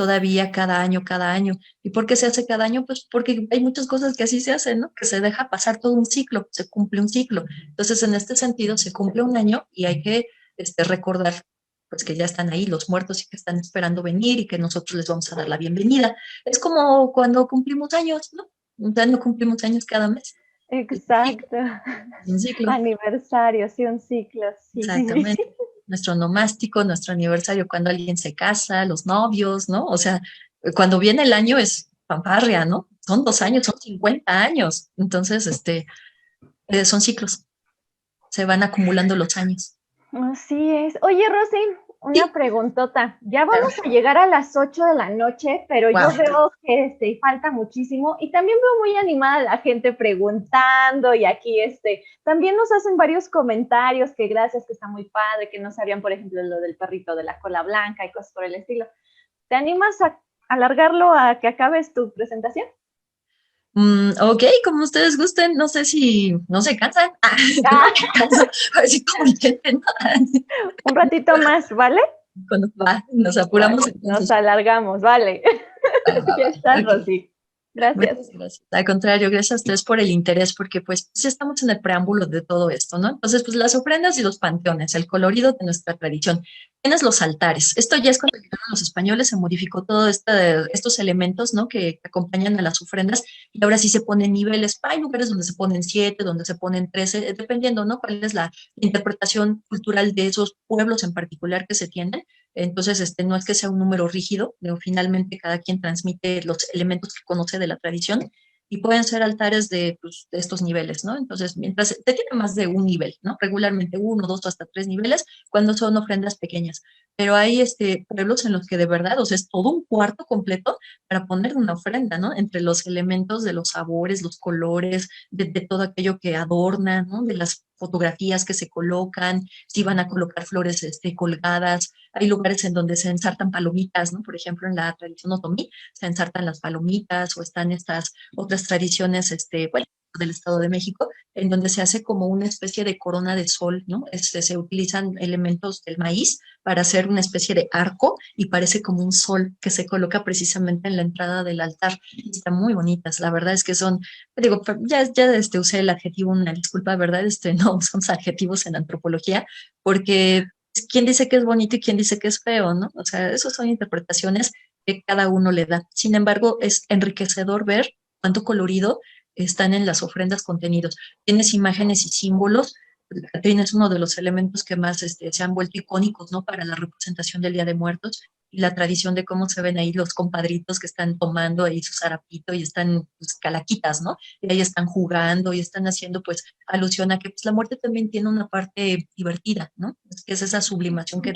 todavía cada año. ¿Y por qué se hace cada año? Pues porque hay muchas cosas que así se hacen, ¿no? Que se deja pasar todo un ciclo, se cumple un ciclo. Entonces, en este sentido, se cumple un año y hay que recordar pues que ya están ahí los muertos y que están esperando venir y que nosotros les vamos a dar la bienvenida. Es como cuando cumplimos años, ¿no? Ya no cumplimos años cada mes. Exacto. Es un ciclo, Aniversario, sí, un ciclo, sí. exactamente. Nuestro nomástico, nuestro aniversario, cuando alguien se casa, los novios, ¿no? O sea, cuando viene el año es fanfarria, ¿no? Son 2 años, son 50 años. Entonces, son ciclos, se van acumulando los años. Así es. Oye, Rosy, una Sí, preguntota. Ya claro. vamos a llegar a las 8 de la noche, pero yo Wow. veo que falta muchísimo y también veo muy animada la gente preguntando y aquí también nos hacen varios comentarios que gracias, que está muy padre, que no sabían, por ejemplo, lo del perrito de la cola blanca y cosas por el estilo. ¿Te animas a alargarlo a que acabes tu presentación? Ok, como ustedes gusten, no sé si no se cansan. Yo no Ah, me canso, así como intenten. un ratito más, ¿vale? Cuando va, nos apuramos Vale, nos entonces. alargamos, vale. Va, va, Ya va. estás, Ok. Rosy. Gracias. Muchas gracias. Al contrario, gracias a ustedes por el interés, porque pues ya estamos en el preámbulo de todo esto, ¿no? Entonces, pues las ofrendas y los panteones, el colorido de nuestra tradición. Tienes los altares. Esto ya es cuando llegaron los españoles, se modificó todo estos elementos, ¿no? Que acompañan a las ofrendas y ahora sí se ponen niveles. Hay lugares donde se ponen 7, donde se ponen 13, dependiendo, ¿no? Cuál es la interpretación cultural de esos pueblos en particular que se tienen. Entonces, no es que sea un número rígido, pero finalmente cada quien transmite los elementos que conoce de la tradición y pueden ser altares pues, de estos niveles, ¿no? Entonces, mientras te tiene más de un nivel, ¿no? Regularmente uno, dos o hasta tres niveles cuando son ofrendas pequeñas. Pero hay pueblos en los que de verdad, o sea, es todo un cuarto completo para poner una ofrenda, ¿no? Entre los elementos de los sabores, los colores, de todo aquello que adorna, ¿no? De las fotografías que se colocan, si van a colocar flores colgadas, hay lugares en donde se ensartan palomitas, ¿no? Por ejemplo, en la tradición otomí se ensartan las palomitas o están estas otras tradiciones, bueno, del Estado de México, en donde se hace como una especie de corona de sol, ¿no? Se utilizan elementos del maíz para hacer una especie de arco y parece como un sol que se coloca precisamente en la entrada del altar. Están muy bonitas, la verdad es que son, digo, ya usé el adjetivo, una disculpa, ¿verdad? No son adjetivos en antropología, porque quién dice que es bonito y quién dice que es feo, ¿no? O sea, esas son interpretaciones que cada uno le da. Sin embargo, es enriquecedor ver cuánto colorido están en las ofrendas contenidos. Tienes imágenes y símbolos. El Catrín es uno de los elementos que más se han vuelto icónicos, ¿no? Para la representación del Día de Muertos y la tradición de cómo se ven ahí los compadritos que están tomando ahí su zarapito y están pues, calaquitas, ¿no? Y ahí están jugando y están haciendo pues alusión a que pues, la muerte también tiene una parte divertida, ¿no? Es que es esa sublimación que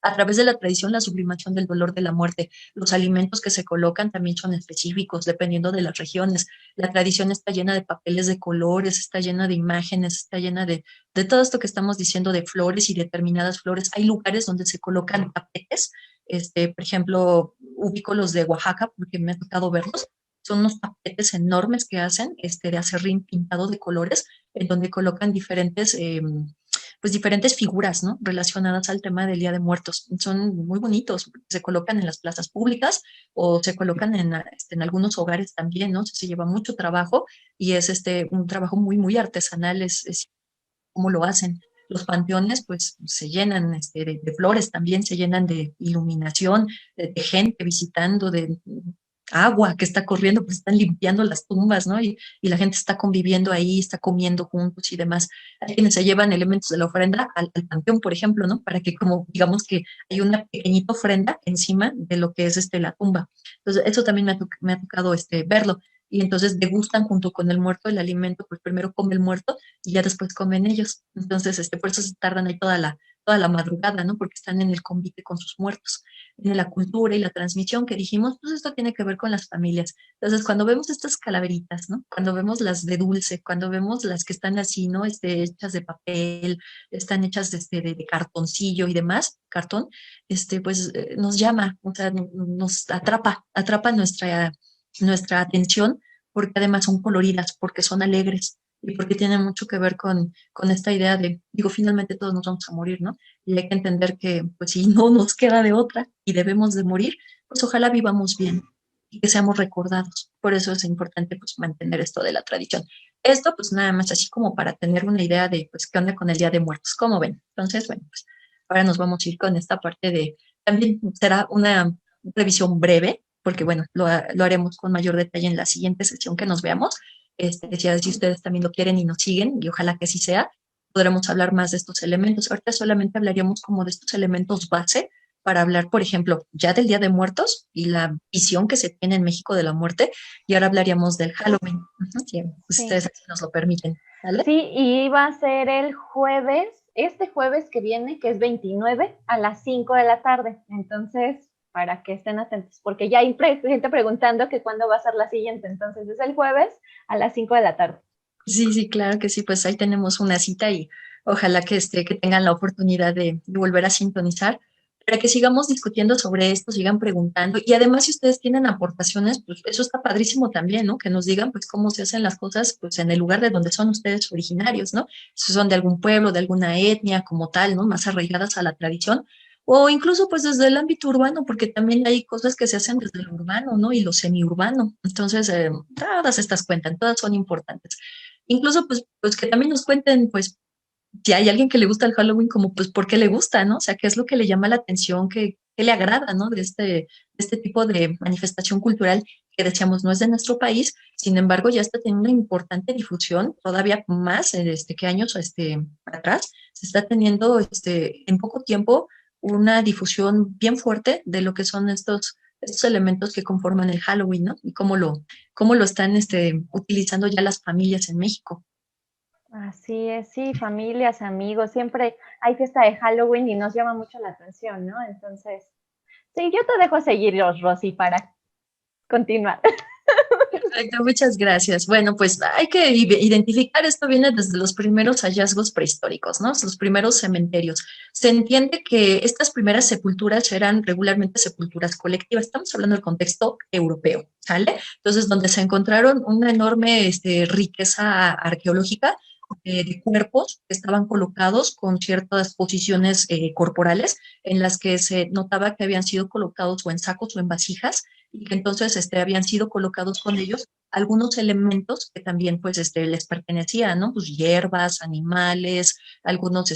a través de la tradición, la sublimación del dolor de la muerte. Los alimentos que se colocan también son específicos, dependiendo de las regiones. La tradición está llena de papeles de colores, está llena de imágenes, está llena de todo esto que estamos diciendo de flores y determinadas flores. Hay lugares donde se colocan tapetes, por ejemplo, ubico los de Oaxaca porque me ha tocado verlos. Son unos tapetes enormes que hacen de acerrín pintado de colores, en donde colocan pues diferentes figuras, ¿no? Relacionadas al tema del Día de Muertos. Son muy bonitos, se colocan en las plazas públicas o se colocan en algunos hogares también, ¿no? Se lleva mucho trabajo y es un trabajo muy, muy artesanal, es cómo lo hacen. Los panteones, pues, se llenan de flores también, se llenan de iluminación, de gente visitando, de agua que está corriendo, pues están limpiando las tumbas, ¿no? Y la gente está conviviendo ahí, está comiendo juntos y demás. Hay quienes se llevan elementos de la ofrenda al panteón, por ejemplo, ¿no? Para que como digamos que hay una pequeñita ofrenda encima de lo que es la tumba. Entonces, eso también me ha tocado verlo. Y entonces degustan junto con el muerto el alimento, pues primero come el muerto y ya después comen ellos. Entonces, por eso se tardan ahí toda la madrugada, ¿no? Porque están en el convite con sus muertos en la cultura y la transmisión que dijimos, pues esto tiene que ver con las familias. Entonces, cuando vemos estas calaveritas, ¿no? Cuando vemos las de dulce, cuando vemos las que están así, ¿no? Hechas de papel, están hechas de cartoncillo y demás, cartón, pues nos llama, o sea, nos atrapa nuestra atención porque además son coloridas, porque son alegres. y porque tiene mucho que ver con esta idea de, digo, finalmente todos nos vamos a morir, ¿no? Y hay que entender que, pues, si no nos queda de otra y debemos de morir, pues ojalá vivamos bien y que seamos recordados. Por eso es importante, pues, mantener esto de la tradición. Esto, pues, nada más así como para tener una idea de, pues, qué onda con el Día de Muertos, ¿cómo ven? Entonces, bueno, pues, ahora nos vamos a ir con esta parte de, también será una revisión breve, porque, bueno, lo haremos con mayor detalle en la siguiente sesión que nos veamos. Si ustedes también lo quieren y nos siguen, y ojalá que sí sea, podremos hablar más de estos elementos. Ahorita solamente hablaríamos como de estos elementos base para hablar, por ejemplo, ya del Día de Muertos y la visión que se tiene en México de la muerte, y ahora hablaríamos del Halloween, si Sí. ustedes así nos lo permiten, ¿vale? Sí, y iba a ser el jueves, este jueves que viene, que es 29 a las 5 de la tarde. Entonces, para que estén atentos, porque ya hay gente preguntando que cuándo va a ser la siguiente. Entonces, es el jueves a las 5 de la tarde. Sí, sí, claro que sí, pues ahí tenemos una cita y ojalá que tengan la oportunidad de volver a sintonizar para que sigamos discutiendo sobre esto, sigan preguntando y además si ustedes tienen aportaciones, pues eso está padrísimo también, ¿no? Que nos digan pues cómo se hacen las cosas pues en el lugar de donde son ustedes originarios, ¿no? Si son de algún pueblo, de alguna etnia como tal, ¿no? Más arraigadas a la tradición o incluso pues desde el ámbito urbano, porque también hay cosas que se hacen desde lo urbano, ¿no? Y lo semiurbano. Entonces, todas estas cuentan, todas son importantes. Incluso, pues que también nos cuenten, pues, si hay alguien que le gusta el Halloween, como, pues, ¿por qué le gusta, no? O sea, ¿qué es lo que le llama la atención, qué le agrada, ¿no? De este tipo de manifestación cultural que decíamos no es de nuestro país, sin embargo, ya está teniendo una importante difusión, todavía más, que años, atrás, se está teniendo, en poco tiempo, una difusión bien fuerte de lo que son estos elementos que conforman el Halloween, ¿no? Y cómo lo están utilizando ya las familias en México. Así es, sí, familias, amigos, siempre hay fiesta de Halloween y nos llama mucho la atención, ¿no? Entonces, sí, yo te dejo seguirlos, Rosy, para continuar. Perfecto, muchas gracias. Bueno, pues hay que identificar, esto viene desde los primeros hallazgos prehistóricos, ¿no? Los primeros cementerios. Se entiende que estas primeras sepulturas eran regularmente sepulturas colectivas. Estamos hablando del contexto europeo, ¿sale? Entonces, donde se encontraron una enorme riqueza arqueológica de cuerpos que estaban colocados con ciertas posiciones corporales en las que se notaba que habían sido colocados o en sacos o en vasijas y que entonces habían sido colocados con ellos algunos elementos que también pues les pertenecían, ¿no? Pues hierbas, animales, algunos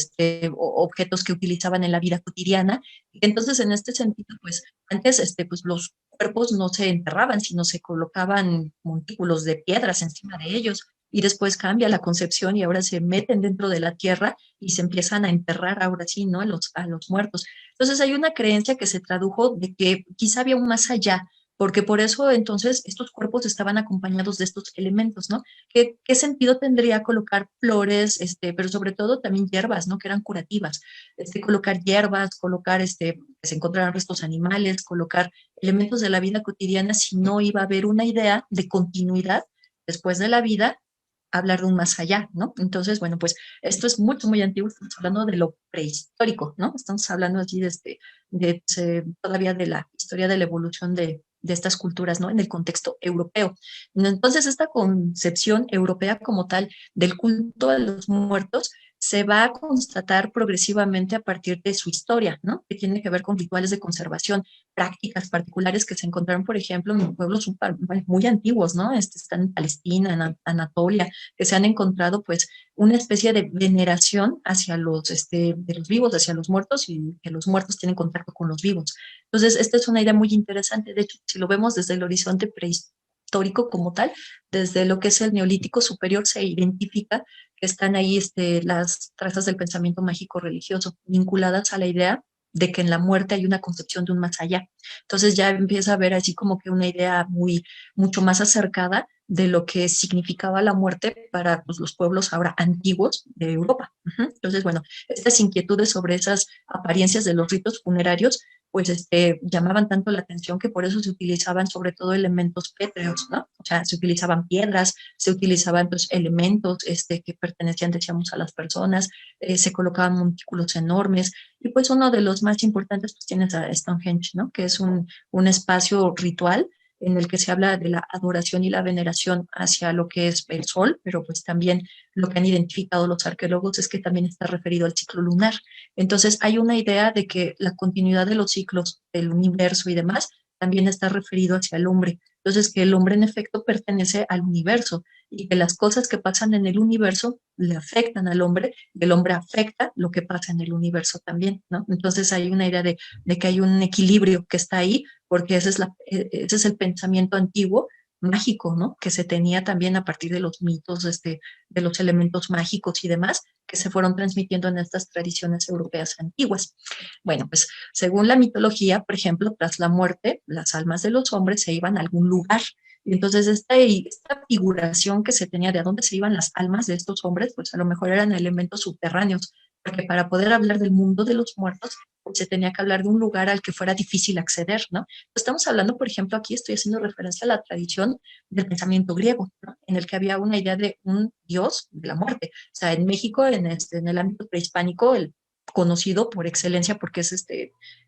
objetos que utilizaban en la vida cotidiana. Y entonces en este sentido, pues antes pues los cuerpos no se enterraban, sino se colocaban montículos de piedras encima de ellos. Y después cambia la concepción y ahora se meten dentro de la tierra y se empiezan a enterrar ahora sí, ¿no? A los muertos. Entonces hay una creencia que se tradujo de que quizá había un más allá, porque por eso entonces estos cuerpos estaban acompañados de estos elementos, ¿no? ¿Qué sentido tendría colocar flores, pero sobre todo también hierbas, ¿no? Que eran curativas, colocar hierbas, colocar, que se encontraran restos animales, colocar elementos de la vida cotidiana, si no iba a haber una idea de continuidad después de la vida, hablar de un más allá, ¿no? Entonces, bueno, pues esto es mucho, muy antiguo, estamos hablando de lo prehistórico, ¿no? Estamos hablando allí todavía de la historia de la evolución de estas culturas, ¿no? En el contexto europeo. Entonces, esta concepción europea como tal del culto a los muertos se va a constatar progresivamente a partir de su historia, ¿no? Que tiene que ver con rituales de conservación, prácticas particulares que se encontraron, por ejemplo, en pueblos muy antiguos, ¿no? Están en Palestina, en Anatolia, que se han encontrado, pues, una especie de veneración hacia de los vivos, hacia los muertos, y que los muertos tienen contacto con los vivos. Entonces, esta es una idea muy interesante. De hecho, si lo vemos desde el horizonte prehistórico como tal, desde lo que es el Neolítico superior, se identifica que están ahí las trazas del pensamiento mágico religioso vinculadas a la idea de que en la muerte hay una concepción de un más allá. Entonces ya empieza a ver así como que una idea mucho más acercada de lo que significaba la muerte para pues, los pueblos ahora antiguos de Europa. Entonces, bueno, estas inquietudes sobre esas apariencias de los ritos funerarios pues llamaban tanto la atención que por eso se utilizaban sobre todo elementos pétreos, ¿no? O sea, se utilizaban piedras, se utilizaban pues, elementos que pertenecían, decíamos, a las personas, se colocaban montículos enormes, y pues uno de los más importantes pues tienes a Stonehenge, ¿no? Que es un espacio ritual en el que se habla de la adoración y la veneración hacia lo que es el sol, pero pues también lo que han identificado los arqueólogos es que también está referido al ciclo lunar. Entonces hay una idea de que la continuidad de los ciclos del universo y demás también está referido hacia el hombre. Entonces que el hombre en efecto pertenece al universo y que las cosas que pasan en el universo le afectan al hombre y el hombre afecta lo que pasa en el universo también, ¿no? Entonces hay una idea de que hay un equilibrio que está ahí porque ese es el pensamiento antiguo mágico, ¿no? Que se tenía también a partir de los mitos, de los elementos mágicos y demás, que se fueron transmitiendo en estas tradiciones europeas antiguas. Bueno, pues según la mitología, por ejemplo, tras la muerte, las almas de los hombres se iban a algún lugar. Y entonces esta figuración que se tenía de a dónde se iban las almas de estos hombres, pues a lo mejor eran elementos subterráneos, porque para poder hablar del mundo de los muertos, pues se tenía que hablar de un lugar al que fuera difícil acceder, ¿no? Estamos hablando, por ejemplo, aquí estoy haciendo referencia a la tradición del pensamiento griego, ¿no? En el que había una idea de un dios de la muerte. O sea, en México, en el ámbito prehispánico, el conocido por excelencia porque es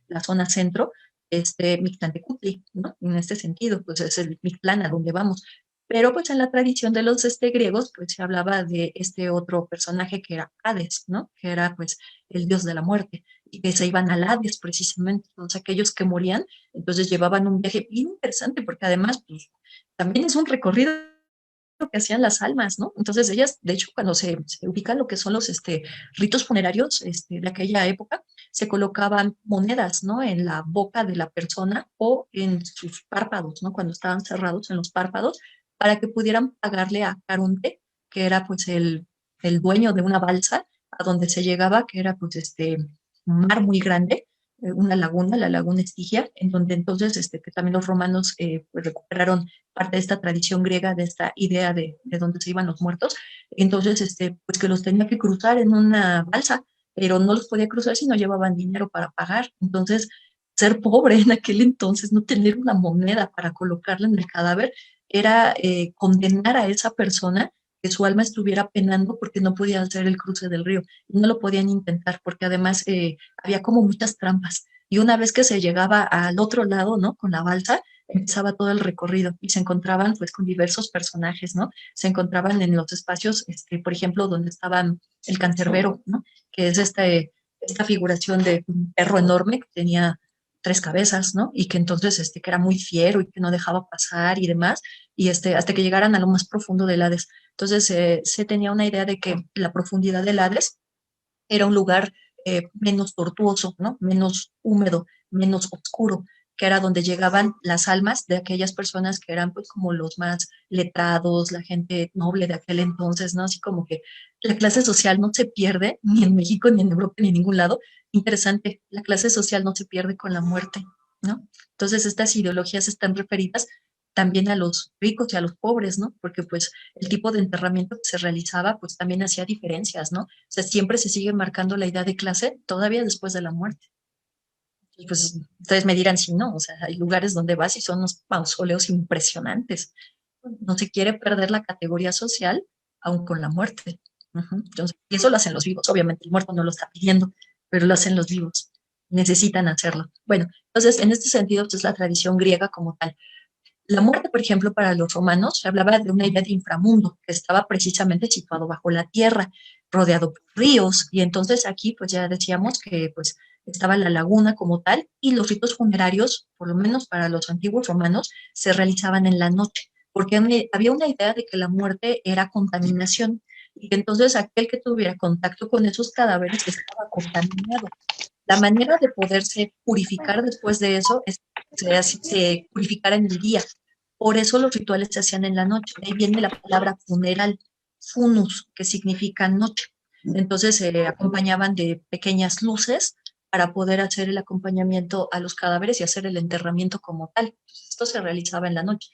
la zona centro, Mictlantecutli, ¿no? En este sentido, pues es el Mictlán a donde vamos. Pero pues en la tradición de los griegos, pues se hablaba de este otro personaje que era Hades, ¿no? Que era pues el dios de la muerte y que se iban al Hades precisamente, todos aquellos que morían, entonces llevaban un viaje bien interesante porque además pues también es un recorrido que hacían las almas, ¿no? Entonces ellas, de hecho, cuando se ubican lo que son los ritos funerarios de aquella época, se colocaban monedas, ¿no? En la boca de la persona o en sus párpados, ¿no? Cuando estaban cerrados en los párpados, para que pudieran pagarle a Caronte, que era pues el dueño de una balsa, a donde se llegaba, que era pues un mar muy grande, una laguna, la laguna Estigia, en donde entonces que también los romanos pues recuperaron parte de esta tradición griega, de esta idea de dónde se iban los muertos. Entonces, pues que los tenía que cruzar en una balsa, pero no los podía cruzar si no llevaban dinero para pagar. Entonces, ser pobre en aquel entonces, no tener una moneda para colocarla en el cadáver, era condenar a esa persona que su alma estuviera penando porque no podía hacer el cruce del río. Y no lo podían intentar porque además había como muchas trampas. Y una vez que se llegaba al otro lado, ¿no? Con la balsa, empezaba todo el recorrido y se encontraban pues con diversos personajes, ¿no? Se encontraban en los espacios, por ejemplo, donde estaban el cancerbero, ¿no? Que es esta figuración de un perro enorme que tenía tres cabezas, ¿no? Y que entonces, que era muy fiero y que no dejaba pasar y demás, y hasta que llegaran a lo más profundo del Hades. Entonces, se tenía una idea de que la profundidad del Hades era un lugar menos tortuoso, ¿no? Menos húmedo, menos oscuro, que era donde llegaban las almas de aquellas personas que eran pues como los más letrados, la gente noble de aquel entonces, ¿no? Así como que la clase social no se pierde ni en México, ni en Europa, ni en ningún lado. Interesante, la clase social no se pierde con la muerte, ¿no? Entonces estas ideologías están referidas también a los ricos y a los pobres, ¿no? Porque pues el tipo de enterramiento que se realizaba pues también hacía diferencias, ¿no? O sea, siempre se sigue marcando la idea de clase todavía después de la muerte. Y pues ustedes me dirán si no, o sea, hay lugares donde vas y son unos mausoleos impresionantes. No se quiere perder la categoría social aun con la muerte. Ujú. Entonces, y eso lo hacen los vivos, obviamente el muerto no lo está pidiendo, pero lo hacen los vivos. Necesitan hacerlo. Bueno, entonces en este sentido, pues la tradición griega como tal. La muerte, por ejemplo, para los romanos se hablaba de una idea de inframundo que estaba precisamente situado bajo la tierra, rodeado por ríos, y entonces aquí pues ya decíamos que pues estaba la laguna como tal y los ritos funerarios, por lo menos para los antiguos romanos, se realizaban en la noche, porque había una idea de que la muerte era contaminación y que entonces aquel que tuviera contacto con esos cadáveres estaba contaminado. La manera de poderse purificar después de eso es que se purificara en el día. Por eso los rituales se hacían en la noche. De ahí viene la palabra funeral, funus, que significa noche. Entonces se acompañaban de pequeñas luces para poder hacer el acompañamiento a los cadáveres y hacer el enterramiento como tal. Esto se realizaba en la noche.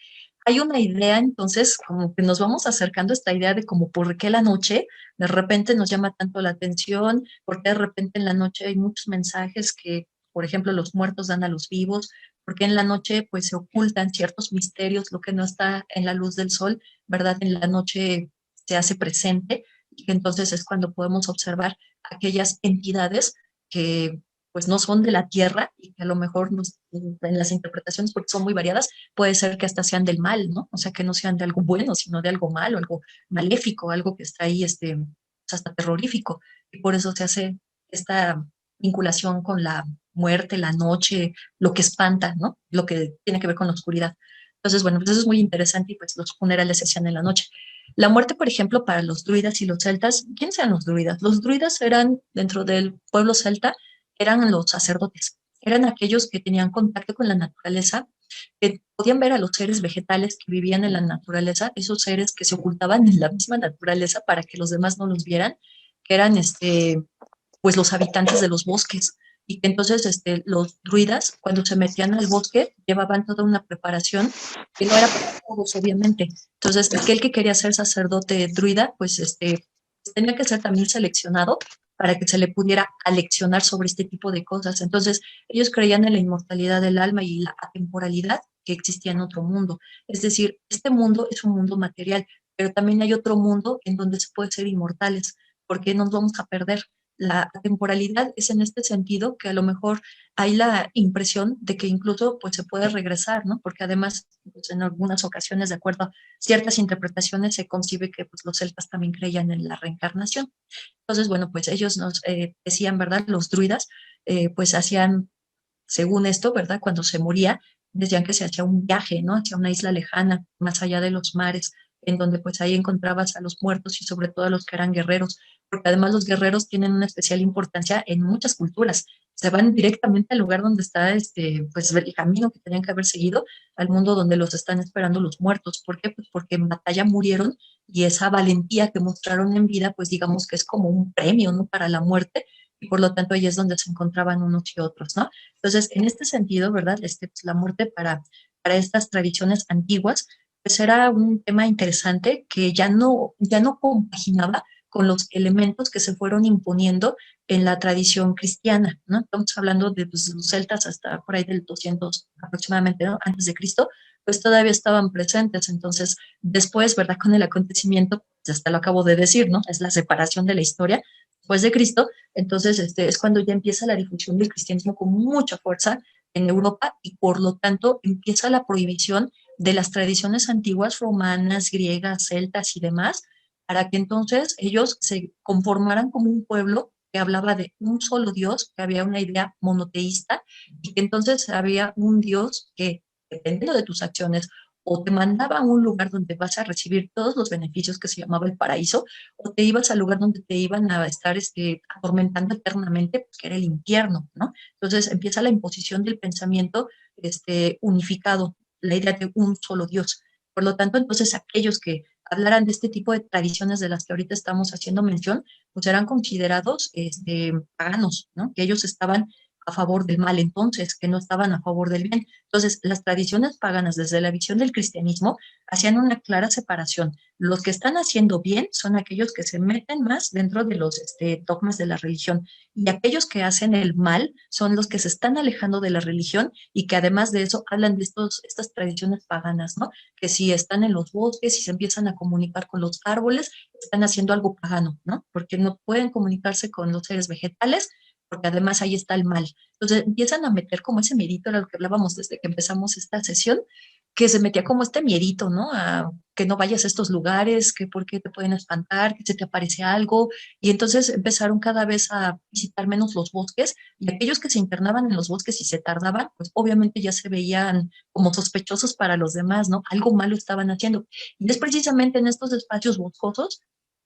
Hay una idea, entonces, como que nos vamos acercando a esta idea de como por qué la noche de repente nos llama tanto la atención, porque de repente en la noche hay muchos mensajes que, por ejemplo, los muertos dan a los vivos, porque en la noche pues se ocultan ciertos misterios, lo que no está en la luz del sol, ¿verdad? En la noche se hace presente y que entonces es cuando podemos observar aquellas entidades que pues no son de la tierra y que a lo mejor en las interpretaciones, porque son muy variadas, puede ser que hasta sean del mal, ¿no? O sea, que no sean de algo bueno, sino de algo malo, algo maléfico, algo que está ahí, pues, hasta terrorífico. Y por eso se hace esta vinculación con la muerte, la noche, lo que espanta, ¿no? Lo que tiene que ver con la oscuridad. Entonces, bueno, pues eso es muy interesante y pues los funerales se hacían en la noche. La muerte, por ejemplo, para los druidas y los celtas, ¿quiénes eran los druidas? Los druidas eran, dentro del pueblo celta, eran los sacerdotes, eran aquellos que tenían contacto con la naturaleza, que podían ver a los seres vegetales que vivían en la naturaleza, esos seres que se ocultaban en la misma naturaleza para que los demás no los vieran, que eran pues los habitantes de los bosques. Y que entonces los druidas, cuando se metían al bosque, llevaban toda una preparación que no era para todos, obviamente. Entonces, aquel que quería ser sacerdote druida, pues tenía que ser también seleccionado para que se le pudiera aleccionar sobre este tipo de cosas. Entonces, ellos creían en la inmortalidad del alma y la atemporalidad que existía en otro mundo. Es decir, este mundo es un mundo material, pero también hay otro mundo en donde se puede ser inmortales, porque nos vamos a perder. La temporalidad es en este sentido que a lo mejor hay la impresión de que incluso pues se puede regresar, ¿no? Porque además pues, en algunas ocasiones, de acuerdo a ciertas interpretaciones, se concibe que pues, los celtas también creían en la reencarnación. Entonces, bueno, pues ellos nos decían, ¿verdad? Los druidas, pues hacían, según esto, ¿verdad? Cuando se moría, decían que se hacía un viaje, ¿no? Hacia una isla lejana, más allá de los mares, en donde pues ahí encontrabas a los muertos y sobre todo a los que eran guerreros, porque además los guerreros tienen una especial importancia en muchas culturas. Se van directamente al lugar donde está pues el camino que tenían que haber seguido, al mundo donde los están esperando los muertos. ¿Por qué? Pues porque en batalla murieron y esa valentía que mostraron en vida, pues digamos que es como un premio, ¿no? Para la muerte y por lo tanto ahí es donde se encontraban unos y otros, ¿no? Entonces, en este sentido, ¿verdad? Pues, la muerte para estas tradiciones antiguas, pues era un tema interesante que ya no compaginaba con los elementos que se fueron imponiendo en la tradición cristiana, ¿no? Estamos hablando de pues, los celtas hasta por ahí del 200 aproximadamente, ¿no? Antes de Cristo, pues todavía estaban presentes. Entonces, después, ¿verdad? Con el acontecimiento, pues hasta lo acabo de decir, ¿no? Es la separación de la historia después de Cristo, entonces es cuando ya empieza la difusión del cristianismo con mucha fuerza en Europa y por lo tanto empieza la prohibición de las tradiciones antiguas romanas, griegas, celtas y demás, para que entonces ellos se conformaran como un pueblo que hablaba de un solo Dios, que había una idea monoteísta y que entonces había un Dios que, dependiendo de tus acciones, o te mandaba a un lugar donde vas a recibir todos los beneficios que se llamaba el paraíso, o te ibas al lugar donde te iban a estar atormentando eternamente, pues, que era el infierno, ¿no? Entonces empieza la imposición del pensamiento unificado, la idea de un solo Dios. Por lo tanto, entonces aquellos que hablaran de este tipo de tradiciones de las que ahorita estamos haciendo mención, pues eran considerados paganos, ¿no? Que ellos estaban a favor del mal entonces, que no estaban a favor del bien. Entonces, las tradiciones paganas desde la visión del cristianismo hacían una clara separación. Los que están haciendo bien son aquellos que se meten más dentro de los dogmas de la religión y aquellos que hacen el mal son los que se están alejando de la religión y que además de eso hablan de estas tradiciones paganas, ¿no? Que si están en los bosques y se empiezan a comunicar con los árboles, están haciendo algo pagano, ¿no? Porque no pueden comunicarse con los seres vegetales, porque además ahí está el mal. Entonces empiezan a meter como ese miedito, era lo que hablábamos desde que empezamos esta sesión, que se metía como este miedito, ¿no? A que no vayas a estos lugares, que porque te pueden espantar, que se te aparece algo. Y entonces empezaron cada vez a visitar menos los bosques y aquellos que se internaban en los bosques y se tardaban, pues obviamente ya se veían como sospechosos para los demás, ¿no? Algo malo estaban haciendo. Y es precisamente en estos espacios boscosos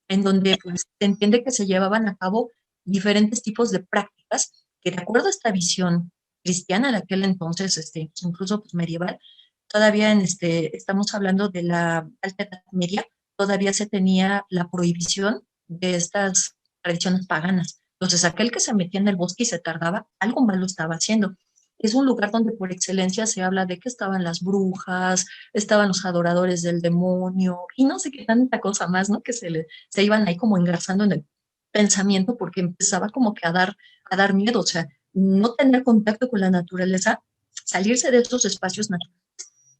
en donde pues, se entiende que se llevaban a cabo diferentes tipos de prácticas que de acuerdo a esta visión cristiana de aquel entonces, incluso pues, medieval, todavía estamos hablando de la Alta Edad Media, todavía se tenía la prohibición de estas tradiciones paganas. Entonces, aquel que se metía en el bosque y se tardaba, algo malo estaba haciendo. Es un lugar donde por excelencia se habla de que estaban las brujas, estaban los adoradores del demonio y no sé qué tanta cosa más, ¿no? Que se iban ahí como engarzando en el pensamiento porque empezaba como que a dar miedo, o sea, no tener contacto con la naturaleza, salirse de estos espacios naturales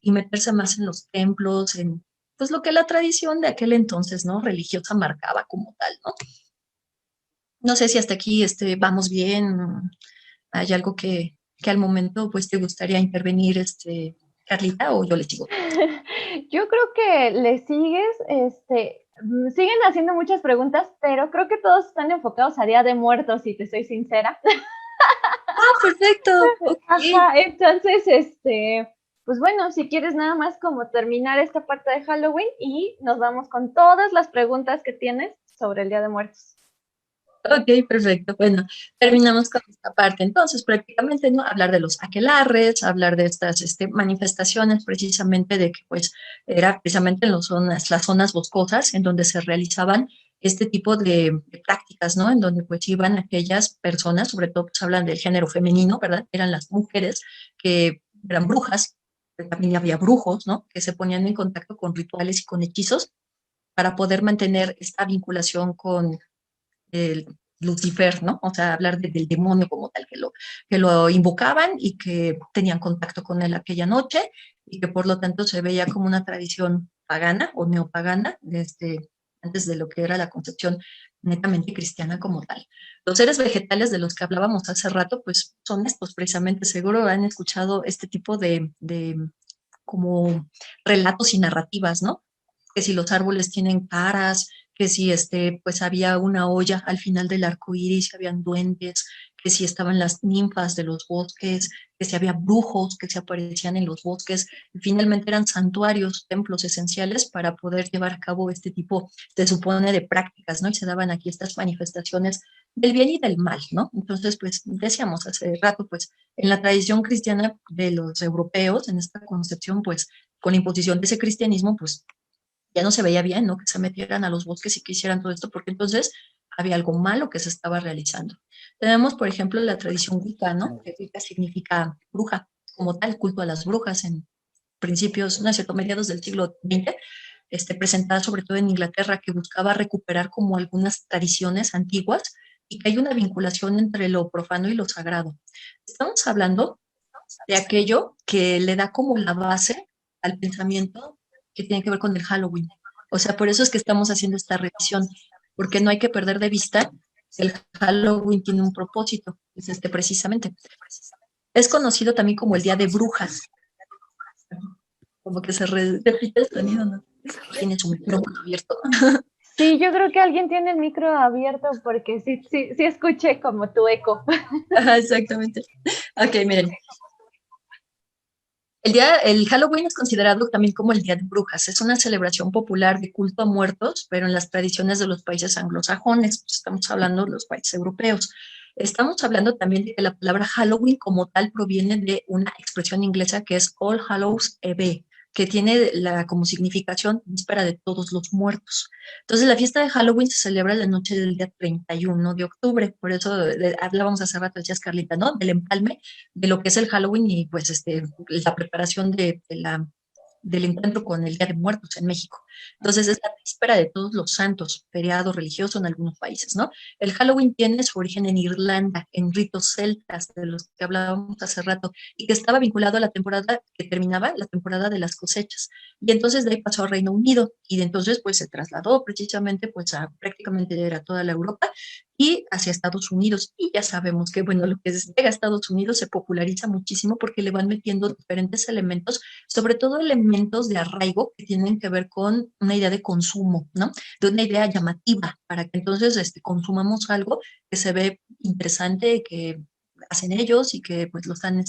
y meterse más en los templos, en pues lo que la tradición de aquel entonces, ¿no? Religiosa marcaba como tal, ¿no? No sé si hasta aquí vamos bien. ¿Hay algo que al momento pues te gustaría intervenir, Carlita, o yo le sigo? Yo creo que le sigues, siguen haciendo muchas preguntas, pero creo que todos están enfocados a Día de Muertos, si te soy sincera. Ah, perfecto, ok. Ajá, entonces, pues bueno, si quieres nada más como terminar esta parte de Halloween y nos vamos con todas las preguntas que tienes sobre el Día de Muertos. Ok, perfecto. Bueno, terminamos con esta parte. Entonces, prácticamente, ¿no? Hablar de los aquelarres, hablar de estas manifestaciones, precisamente de que, pues, era precisamente en las zonas boscosas en donde se realizaban este tipo de prácticas, ¿no? En donde, pues, iban aquellas personas, sobre todo, pues, hablan del género femenino, ¿verdad? Eran las mujeres que eran brujas, pero también había brujos, ¿no? Que se ponían en contacto con rituales y con hechizos para poder mantener esta vinculación con el Lucifer, ¿no? O sea, hablar del demonio como tal, que lo invocaban y que tenían contacto con él aquella noche y que por lo tanto se veía como una tradición pagana o neopagana desde antes de lo que era la concepción netamente cristiana como tal. Los seres vegetales de los que hablábamos hace rato, pues son estos precisamente, seguro han escuchado este tipo de como relatos y narrativas, ¿no? Que si los árboles tienen caras, que si pues había una olla al final del arco iris, habían duendes, que si estaban las ninfas de los bosques, que si había brujos que se aparecían en los bosques, y finalmente eran santuarios, templos esenciales para poder llevar a cabo este tipo, se supone, de prácticas, ¿no? Y se daban aquí estas manifestaciones del bien y del mal, ¿no? Entonces, pues decíamos hace rato, pues en la tradición cristiana de los europeos, en esta concepción, pues con la imposición de ese cristianismo, pues ya no se veía bien, ¿no? Que se metieran a los bosques y que hicieran todo esto, porque entonces había algo malo que se estaba realizando. Tenemos, por ejemplo, la tradición wicca, ¿no? Que wicca significa bruja, como tal, culto a las brujas en principios, no es cierto, mediados del siglo XX, presentada sobre todo en Inglaterra, que buscaba recuperar como algunas tradiciones antiguas y que hay una vinculación entre lo profano y lo sagrado. Estamos hablando de aquello que le da como la base al pensamiento que tiene que ver con el Halloween. O sea, por eso es que estamos haciendo esta revisión, porque no hay que perder de vista que el Halloween tiene un propósito, es precisamente. Es conocido también como el Día de Brujas, como que repite el sonido, ¿no? Tiene su micrófono abierto. Sí, yo creo que alguien tiene el micro abierto porque sí, sí, sí escuché como tu eco. Ajá, exactamente. Ok, miren, el Halloween es considerado también como el Día de Brujas. Es una celebración popular de culto a muertos, pero en las tradiciones de los países anglosajones. Pues estamos hablando de los países europeos. Estamos hablando también de que la palabra Halloween como tal proviene de una expresión inglesa que es All Hallows Eve, que tiene como significación víspera de todos los muertos. Entonces, la fiesta de Halloween se celebra la noche del día 31 de octubre. Por eso hablábamos hace rato, decías Carlita, ¿no? Del empalme de lo que es el Halloween y pues la preparación del encuentro con el Día de Muertos en México. Entonces es la víspera de todos los santos, feriado religioso en algunos países, ¿no? El Halloween tiene su origen en Irlanda, en ritos celtas de los que hablábamos hace rato, y que estaba vinculado a la temporada que terminaba, la temporada de las cosechas. Y entonces de ahí pasó a Reino Unido, y de entonces pues se trasladó precisamente pues a prácticamente era toda la Europa, y hacia Estados Unidos. Y ya sabemos que, bueno, lo que llega a Estados Unidos se populariza muchísimo porque le van metiendo diferentes elementos, sobre todo elementos de arraigo que tienen que ver con una idea de consumo, ¿no? De una idea llamativa, para que entonces consumamos algo que se ve interesante, que hacen ellos y que pues lo están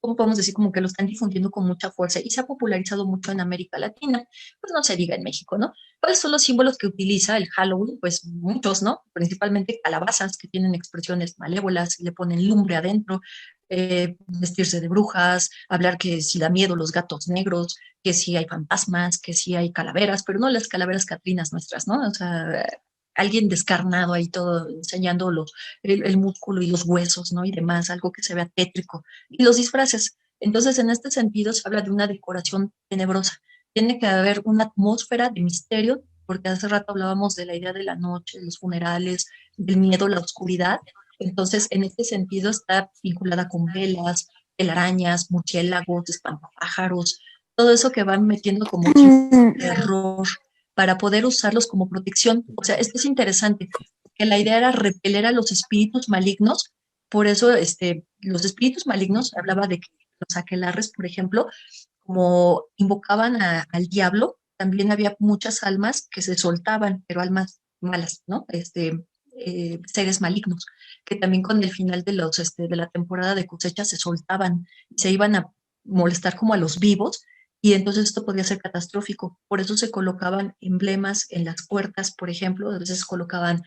¿cómo podemos decir? Como que lo están difundiendo con mucha fuerza y se ha popularizado mucho en América Latina, pues no se diga en México, ¿no? ¿Cuáles son los símbolos que utiliza el Halloween? Pues muchos, ¿no? Principalmente calabazas que tienen expresiones malévolas, le ponen lumbre adentro, vestirse de brujas, hablar que si da miedo los gatos negros, que si hay fantasmas, que si hay calaveras, pero no las calaveras catrinas nuestras, ¿no? O sea, alguien descarnado ahí todo enseñando el músculo y los huesos, ¿no? Y demás, algo que se vea tétrico y los disfraces. Entonces, en este sentido, se habla de una decoración tenebrosa. Tiene que haber una atmósfera de misterio, porque hace rato hablábamos de la idea de la noche, los funerales, del miedo, la oscuridad. Entonces, en este sentido, está vinculada con velas, telarañas, murciélagos, espantapájaros, todo eso que van metiendo como terror para poder usarlos como protección. O sea, esto es interesante, que la idea era repeler a los espíritus malignos Por eso los espíritus malignos, hablaba de que los aquelarres, por ejemplo, como invocaban al diablo, también había muchas almas que se soltaban, pero almas malas, ¿no? Seres malignos, que también con el final de la temporada de cosecha se soltaban, se iban a molestar como a los vivos, y entonces esto podía ser catastrófico. Por eso se colocaban emblemas en las puertas, por ejemplo, a veces colocaban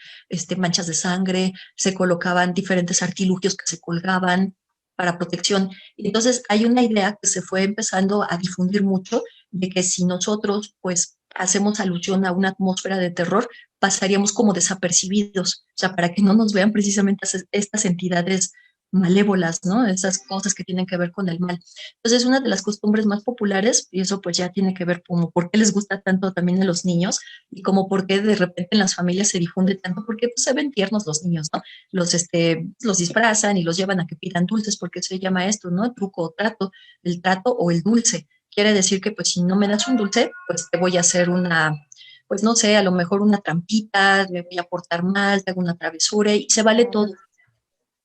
manchas de sangre, se colocaban diferentes artilugios que se colgaban para protección. Y entonces hay una idea que se fue empezando a difundir mucho de que si nosotros pues hacemos alusión a una atmósfera de terror, pasaríamos como desapercibidos, o sea, para que no nos vean precisamente estas entidades malévolas, ¿no? Esas cosas que tienen que ver con el mal. Entonces, una de las costumbres más populares, y eso pues ya tiene que ver como por qué les gusta tanto también a los niños y como por qué de repente en las familias se difunde tanto, porque pues se ven tiernos los niños, ¿no? Los disfrazan y los llevan a que pidan dulces, porque se llama esto, ¿no? Truco o trato, el trato o el dulce. Quiere decir que pues si no me das un dulce, pues te voy a hacer pues no sé, a lo mejor una trampita, me voy a portar mal, te hago una travesura y se vale todo.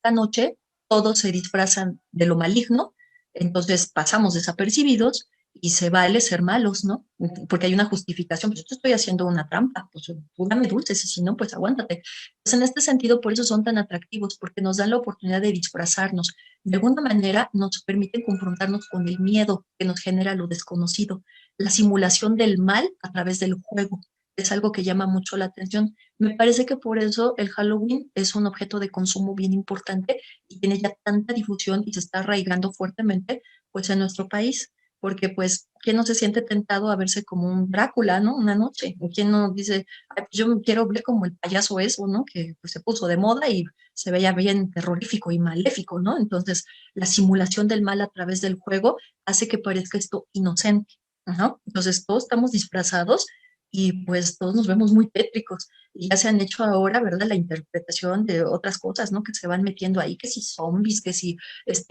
La noche todos se disfrazan de lo maligno, entonces pasamos desapercibidos y se vale ser malos, ¿no? Porque hay una justificación, pues yo te estoy haciendo una trampa, pues tú dame dulces y si no, pues aguántate. Pues en este sentido, por eso son tan atractivos, porque nos dan la oportunidad de disfrazarnos. De alguna manera nos permiten confrontarnos con el miedo que nos genera lo desconocido, la simulación del mal a través del juego. Es algo que llama mucho la atención. Me parece que por eso el Halloween es un objeto de consumo bien importante y tiene ya tanta difusión y se está arraigando fuertemente pues en nuestro país, porque pues, ¿quién no se siente tentado a verse como un Drácula, ¿no? Una noche, o quién no dice, "Ay, pues yo me quiero ver como el payaso eso, ¿no? Que pues, se puso de moda y se veía bien terrorífico y maléfico, ¿no? Entonces, la simulación del mal a través del juego hace que parezca esto inocente, ¿no? Entonces, todos estamos disfrazados y pues todos nos vemos muy tétricos. Y ya se han hecho ahora, ¿verdad? La interpretación de otras cosas, ¿no? Que se van metiendo ahí, que si zombies, que si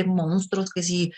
monstruos, que si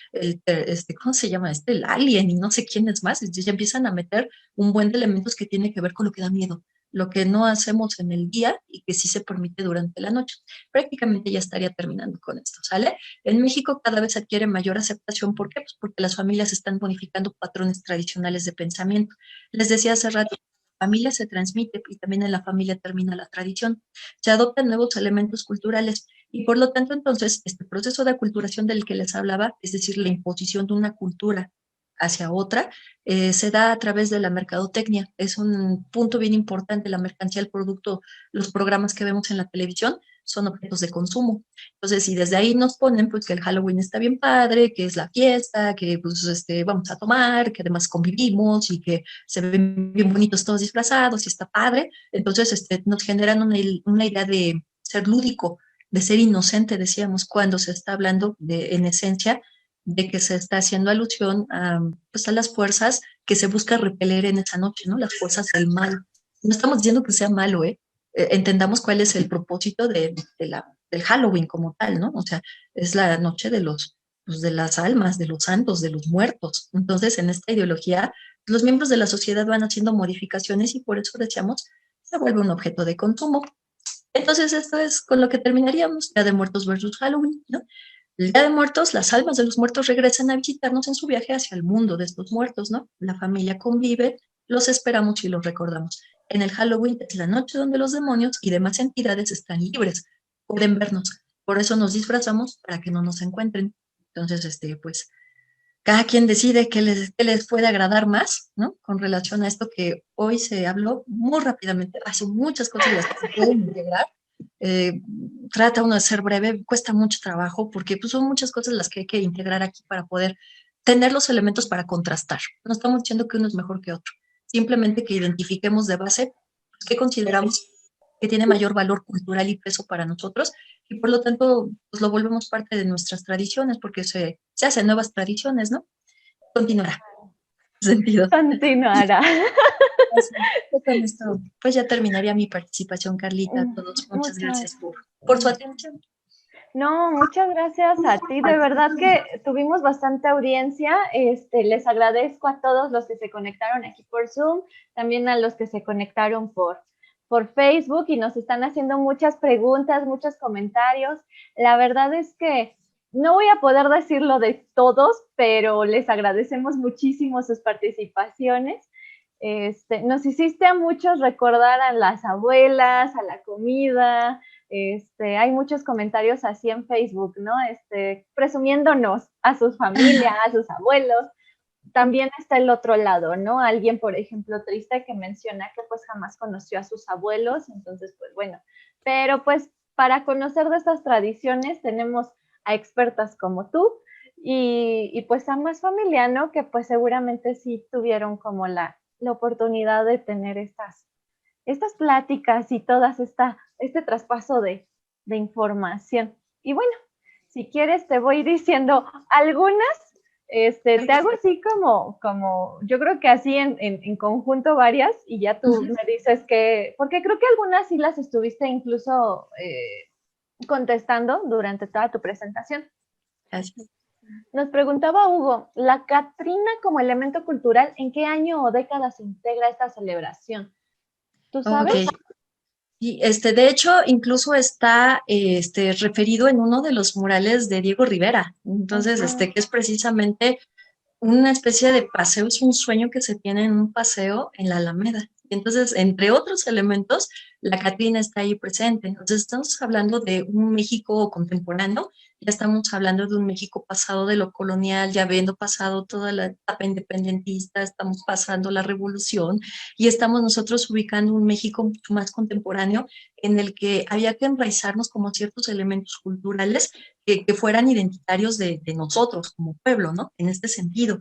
¿cómo se llama? El alien y no sé quién es más. Entonces ya empiezan a meter un buen de elementos que tienen que ver con lo que da miedo, lo que no hacemos en el día y que sí se permite durante la noche. Prácticamente ya estaría terminando con esto, ¿sale? En México cada vez adquiere mayor aceptación. ¿Por qué? Pues porque las familias están modificando patrones tradicionales de pensamiento. Les decía hace rato, familia se transmite y también en la familia termina la tradición. Se adoptan nuevos elementos culturales y por lo tanto entonces este proceso de aculturación del que les hablaba, es decir, la imposición de una cultura hacia otra, se da a través de la mercadotecnia. Es un punto bien importante, la mercancía, el producto, los programas que vemos en la televisión son objetos de consumo. Entonces, si desde ahí nos ponen pues que el Halloween está bien padre, que es la fiesta, que pues vamos a tomar, que además convivimos y que se ven bien bonitos todos disfrazados y está padre, entonces nos generan una idea de ser lúdico, de ser inocente, decíamos, cuando se está hablando en esencia de que se está haciendo alusión pues a las fuerzas que se busca repeler en esa noche, ¿no? Las fuerzas del mal. No estamos diciendo que sea malo, ¿eh? Entendamos cuál es el propósito del Halloween como tal, ¿no? O sea, es la noche pues, de las almas, de los santos, de los muertos. Entonces, en esta ideología, los miembros de la sociedad van haciendo modificaciones y por eso decíamos, se vuelve un objeto de consumo. Entonces, esto es con lo que terminaríamos, Día de Muertos versus Halloween, ¿no? El Día de Muertos, las almas de los muertos regresan a visitarnos en su viaje hacia el mundo de estos muertos, ¿no? La familia convive, los esperamos y los recordamos. En el Halloween es la noche donde los demonios y demás entidades están libres, pueden vernos. Por eso nos disfrazamos para que no nos encuentren. Entonces, pues, cada quien decide qué les puede agradar más, ¿no? Con relación a esto que hoy se habló muy rápidamente, hace muchas cosas las que se pueden integrar. Eh, Trata uno de ser breve, cuesta mucho trabajo porque pues, son muchas cosas las que hay que integrar aquí para poder tener los elementos para contrastar. No estamos diciendo que uno es mejor que otro, simplemente que identifiquemos de base pues, qué consideramos que tiene mayor valor cultural y peso para nosotros y por lo tanto pues, lo volvemos parte de nuestras tradiciones porque se hacen nuevas tradiciones, ¿no? Continuará. Sentido. Continuará. Así, con esto, pues ya terminaría mi participación, Carlita. A todos, muchas gracias por su atención. No, muchas gracias a ti. De verdad que tuvimos bastante audiencia. Les agradezco a todos los que se conectaron aquí por Zoom, también a los que se conectaron por Facebook y nos están haciendo muchas preguntas, muchos comentarios. La verdad es que no voy a poder decirlo de todos, pero les agradecemos muchísimo sus participaciones. Nos hiciste a muchos recordar a las abuelas, a la comida. Hay muchos comentarios así en Facebook, ¿no? Presumiéndonos a sus familias, a sus abuelos. También está el otro lado, ¿no? Alguien, por ejemplo, triste que menciona que pues jamás conoció a sus abuelos, entonces pues bueno, pero pues para conocer de estas tradiciones tenemos a expertas como tú y pues a más familia, ¿no? Que pues seguramente sí tuvieron como la oportunidad de tener estas pláticas y todas este traspaso de información. Y bueno, si quieres te voy diciendo algunas, te hago así como, yo creo que así en conjunto varias y ya tú me dices que, porque creo que algunas sí las estuviste incluso contestando durante toda tu presentación. Gracias. Nos preguntaba Hugo, ¿la Catrina como elemento cultural, en qué año o década se integra esta celebración? ¿Tú sabes? Ok. Y de hecho, incluso está referido en uno de los murales de Diego Rivera. Entonces, que es precisamente una especie de paseo, es un sueño que se tiene en un paseo en la Alameda. Y entonces, entre otros elementos, la Catrina está ahí presente. Entonces, estamos hablando de un México contemporáneo, ya estamos hablando de un México pasado de lo colonial, ya habiendo pasado toda la etapa independentista, estamos pasando la revolución y estamos nosotros ubicando un México mucho más contemporáneo en el que había que enraizarnos como ciertos elementos culturales que fueran identitarios de nosotros como pueblo, ¿no? En este sentido.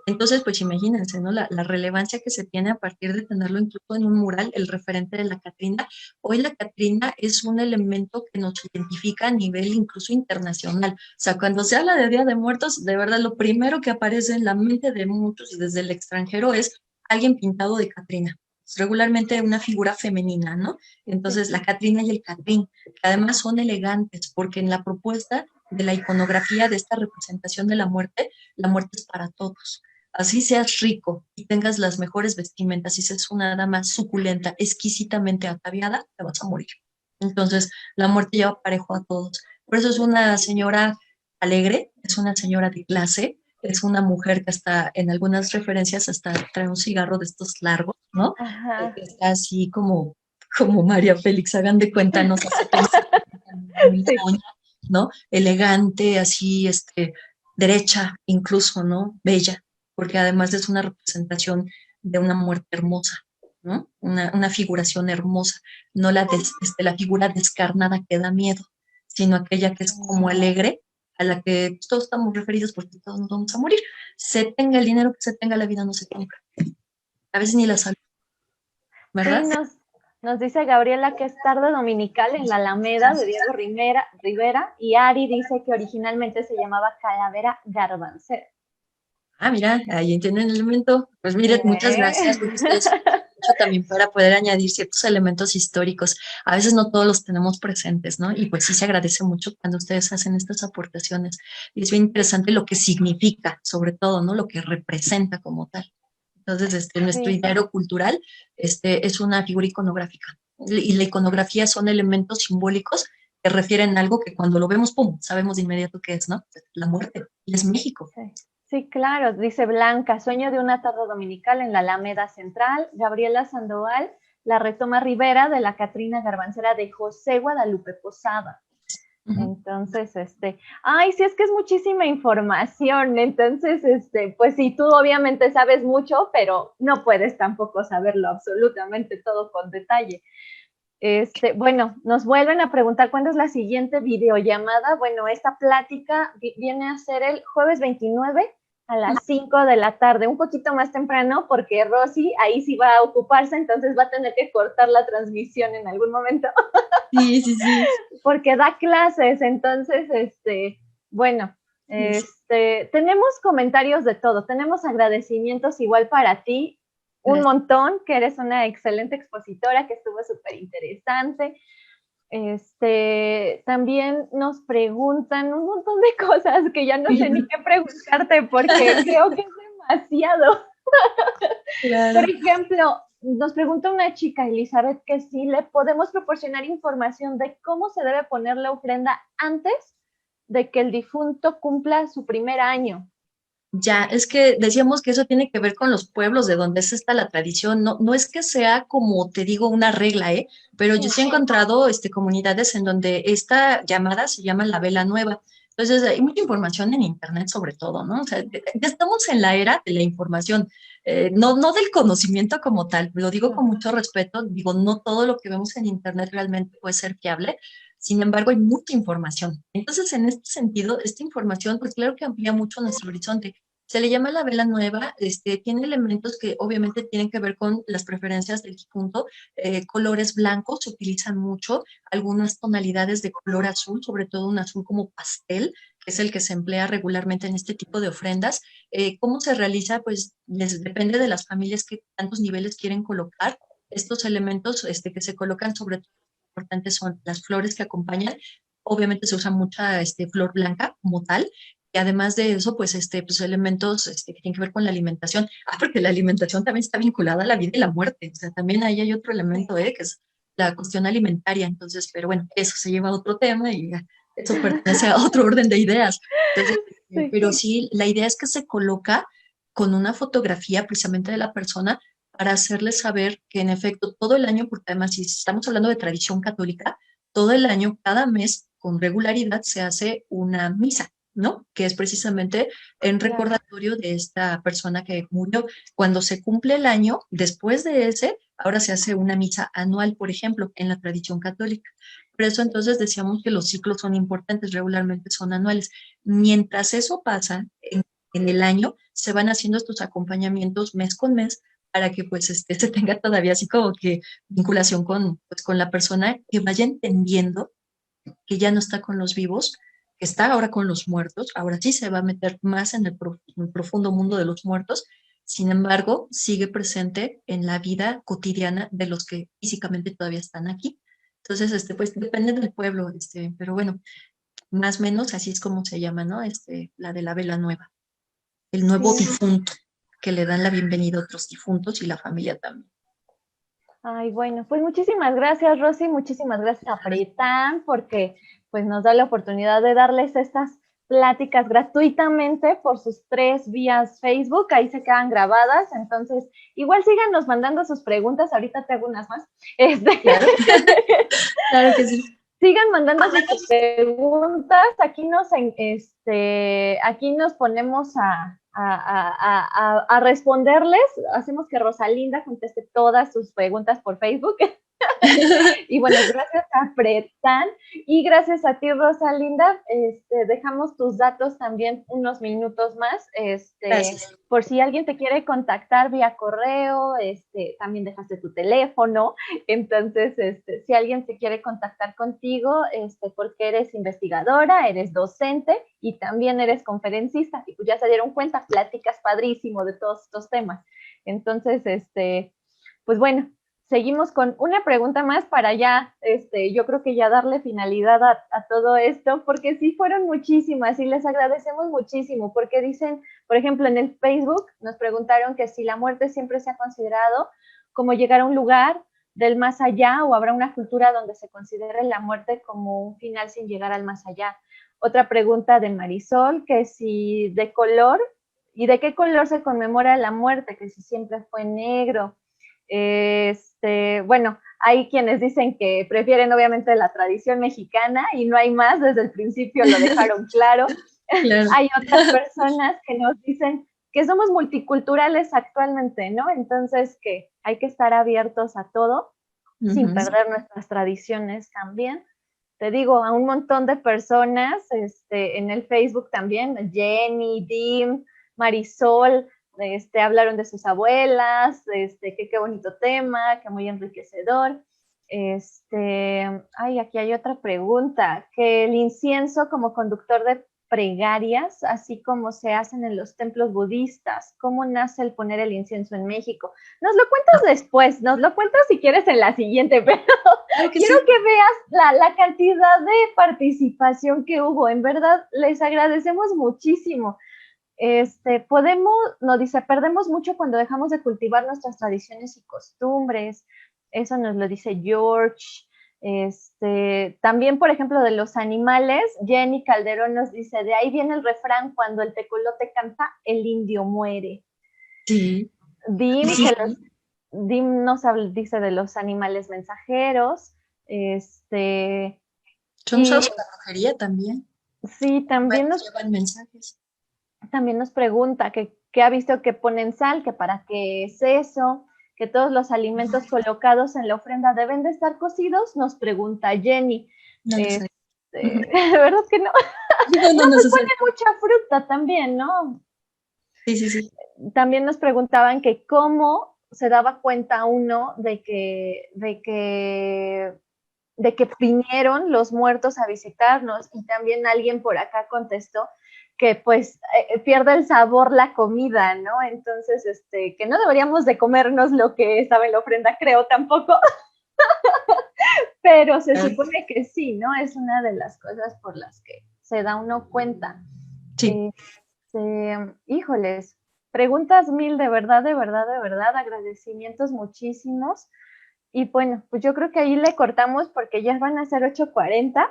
Entonces, pues imagínense, ¿no? La relevancia que se tiene a partir de tenerlo incluso en un mural, el referente de la Catrina. Hoy la Catrina es un elemento que nos identifica a nivel incluso internacional. O sea, cuando se habla de Día de Muertos, de verdad lo primero que aparece en la mente de muchos y desde el extranjero es alguien pintado de Catrina. Regularmente una figura femenina, ¿no? Entonces, la Catrina y el Catrín, que además son elegantes, porque en la propuesta de la iconografía de esta representación de la muerte es para todos. Así seas rico y tengas las mejores vestimentas y seas una dama suculenta, exquisitamente ataviada, te vas a morir. Entonces, la muerte lleva parejo a todos. Por eso es una señora alegre, es una señora de clase, es una mujer que hasta en algunas referencias hasta trae un cigarro de estos largos, ¿no? Ajá. Está así como María Félix, hagan de cuenta, nos hace pensar, Sí. ¿no? Elegante, así, derecha, incluso, ¿no? Bella, porque además es una representación de una muerte hermosa, ¿no? Una figuración hermosa, no la figura descarnada que da miedo, sino aquella que es como alegre, a la que todos estamos referidos porque todos nos vamos a morir. Se tenga el dinero que se tenga, la vida no se compra. A veces ni la salud, ¿verdad? Sí, nos dice Gabriela que es tarde dominical en la Alameda de Diego Rivera y Ari dice que originalmente se llamaba Calavera Garbancera. Ah, mira, ahí entienden el elemento. Pues miren, muchas gracias, porque ustedes han hecho también para poder añadir ciertos elementos históricos. A veces no todos los tenemos presentes, ¿no? Y pues sí se agradece mucho cuando ustedes hacen estas aportaciones. Y es bien interesante lo que significa, sobre todo, ¿no? Lo que representa como tal. Entonces, nuestro Sí. ideario cultural, es una figura iconográfica. Y la iconografía son elementos simbólicos que refieren a algo que cuando lo vemos, ¡pum!, sabemos de inmediato qué es, ¿no? La muerte. Y es México. Sí. Sí, claro, dice Blanca, sueño de una tarde dominical en la Alameda Central. Gabriela Sandoval, la retoma Rivera de la Catrina Garbancera de José Guadalupe Posada. Entonces, ay, sí, es que es muchísima información, entonces, pues sí, tú obviamente sabes mucho, pero no puedes tampoco saberlo absolutamente todo con detalle. Bueno, nos vuelven a preguntar cuándo es la siguiente videollamada. Bueno, esta plática viene a ser el jueves 29 a las 5 de la tarde, un poquito más temprano, porque Rosy ahí sí va a ocuparse, entonces va a tener que cortar la transmisión en algún momento. Sí, sí, sí. Porque da clases, entonces, bueno, tenemos comentarios de todo, tenemos agradecimientos igual para ti, un montón, que eres una excelente expositora, que estuvo súper interesante. También nos preguntan un montón de cosas que ya no sé ni qué preguntarte porque creo que es demasiado. Claro. Por ejemplo, nos pregunta una chica, Elizabeth, que si le podemos proporcionar información de cómo se debe poner la ofrenda antes de que el difunto cumpla su primer año. Ya, es que decíamos que eso tiene que ver con los pueblos de donde es esta la tradición. No, no es que sea como te digo una regla, ¿eh? Pero yo sí he encontrado comunidades en donde esta llamada se llama la vela nueva. Entonces hay mucha información en internet sobre todo, ¿no? O sea, ya estamos en la era de la información, no del conocimiento como tal, lo digo con mucho respeto, digo, no todo lo que vemos en internet realmente puede ser fiable. Sin embargo, hay mucha información. Entonces, en este sentido, esta información, pues claro que amplía mucho nuestro horizonte. Se le llama la vela nueva, tiene elementos que obviamente tienen que ver con las preferencias del difunto, colores blancos se utilizan mucho, algunas tonalidades de color azul, sobre todo un azul como pastel, que es el que se emplea regularmente en este tipo de ofrendas. ¿Cómo se realiza? Pues depende de las familias que tantos niveles quieren colocar. Estos elementos que se colocan sobre todo importantes son las flores que acompañan. Obviamente se usa mucha flor blanca como tal, y además de eso, pues elementos que tienen que ver con la alimentación. Ah, porque la alimentación también está vinculada a la vida y la muerte. O sea, también ahí hay otro elemento, que es la cuestión alimentaria. Entonces, pero bueno, eso se lleva a otro tema y eso pertenece a otro orden de ideas. Entonces, Sí. pero sí, la idea es que se coloca con una fotografía precisamente de la persona para hacerle saber que en efecto todo el año, porque además si estamos hablando de tradición católica, todo el año, cada mes, con regularidad, se hace una misa, ¿no? Que es precisamente en recordatorio de esta persona que murió. Cuando se cumple el año, después de ese, ahora se hace una misa anual, por ejemplo, en la tradición católica. Por eso entonces decíamos que los ciclos son importantes, regularmente son anuales. Mientras eso pasa, en el año se van haciendo estos acompañamientos mes con mes para que pues se tenga todavía así como que vinculación pues, con la persona, que vaya entendiendo que ya no está con los vivos, que está ahora con los muertos, ahora sí se va a meter más en en el profundo mundo de los muertos. Sin embargo, sigue presente en la vida cotidiana de los que físicamente todavía están aquí. Entonces, pues depende del pueblo, pero bueno, más o menos así es como se llama, ¿no? La de la vela nueva, el nuevo Sí. difunto, que le dan la bienvenida a otros difuntos y la familia también. Ay, bueno, pues muchísimas gracias, Rosy, muchísimas gracias a Freitan, porque pues nos da la oportunidad de darles estas pláticas gratuitamente por sus 3 vías Facebook, ahí se quedan grabadas, entonces igual síganos mandando sus preguntas, ahorita te hago unas más. Claro, claro que sí. Sigan mandando sus preguntas, aquí nos ponemos a responderles, hacemos que Rosalinda conteste todas sus preguntas por Facebook. Y bueno, gracias a Fretan y gracias a ti, Rosalinda. Dejamos tus datos también unos minutos más. Por si alguien te quiere contactar vía correo, también dejaste tu teléfono. Entonces, si alguien te quiere contactar contigo, porque eres investigadora, eres docente y también eres conferencista, y pues ya se dieron cuenta, platicas padrísimo de todos estos temas. Entonces, pues bueno, seguimos con una pregunta más para ya, yo creo que ya darle finalidad a todo esto, porque sí fueron muchísimas y les agradecemos muchísimo, porque dicen, por ejemplo, en el Facebook nos preguntaron que si la muerte siempre se ha considerado como llegar a un lugar del más allá, o habrá una cultura donde se considere la muerte como un final sin llegar al más allá. Otra pregunta de Marisol, que si de color, y de qué color se conmemora la muerte, que si siempre fue negro. Bueno, hay quienes dicen que prefieren obviamente la tradición mexicana y no hay más, desde el principio lo dejaron claro. Claro. Hay otras personas que nos dicen que somos multiculturales actualmente, ¿no? Entonces que hay que estar abiertos a todo, sin perder nuestras tradiciones también. Te digo, a un montón de personas, en el Facebook también, Jenny, Dim, Marisol, hablaron de sus abuelas, que qué bonito tema, que muy enriquecedor. Aquí hay otra pregunta, que el incienso como conductor de plegarias, así como se hacen en los templos budistas, ¿cómo nace el poner el incienso en México? Nos lo cuentas después, nos lo cuentas si quieres en la siguiente, pero quiero que veas la cantidad de participación que hubo, en verdad les agradecemos muchísimo. nos dice, perdemos mucho cuando dejamos de cultivar nuestras tradiciones y costumbres. Eso nos lo dice George. También, por ejemplo, de los animales, Jenny Calderón nos dice, de ahí viene el refrán, cuando el tecolote canta, el indio muere. Sí. Dim, Sí, Dim nos dice de los animales mensajeros. son Y usados para brujería también. sí, Llevan mensajes. también nos pregunta que ha visto que ponen sal, que para qué es eso, que todos los alimentos colocados en la ofrenda deben de estar cocidos, nos pregunta Jenny. No lo sé. ¿Verdad que no? No, Pues sé. ponen mucha fruta también, ¿no? Sí. También nos preguntaban que cómo se daba cuenta uno de que vinieron los muertos a visitarnos, y también alguien por acá contestó que pues pierde el sabor la comida, ¿no? Entonces, que no deberíamos de comernos lo que estaba en la ofrenda, creo tampoco, pero se supone que sí, ¿no? Es una de las cosas por las que se da uno cuenta. Sí. Híjoles, preguntas mil, de verdad, de verdad, de verdad, agradecimientos muchísimos. Y bueno, pues yo creo que ahí le cortamos porque ya van a ser 8:40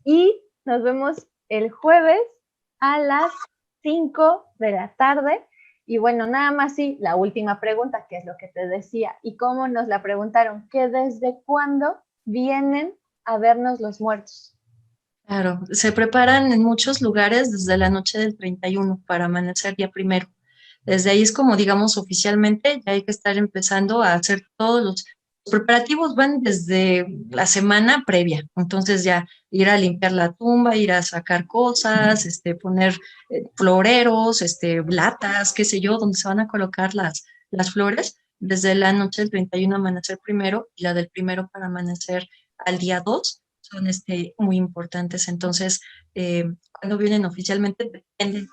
y nos vemos el jueves a las 5 de la tarde. Y bueno, nada más sí, la última pregunta, que es lo que te decía, y cómo nos la preguntaron, que desde cuándo vienen a vernos los muertos. Claro, se preparan en muchos lugares desde la noche del 31 para amanecer día primero. Desde ahí es como, digamos, oficialmente, ya hay que estar empezando a hacer todos los preparativos, van desde la semana previa. Entonces ya ir a limpiar la tumba, ir a sacar cosas, poner floreros, latas, qué sé yo, donde se van a colocar las flores, desde la noche del 31 amanecer primero y la del primero para amanecer al día 2 son muy importantes. Entonces, cuando vienen oficialmente, depende.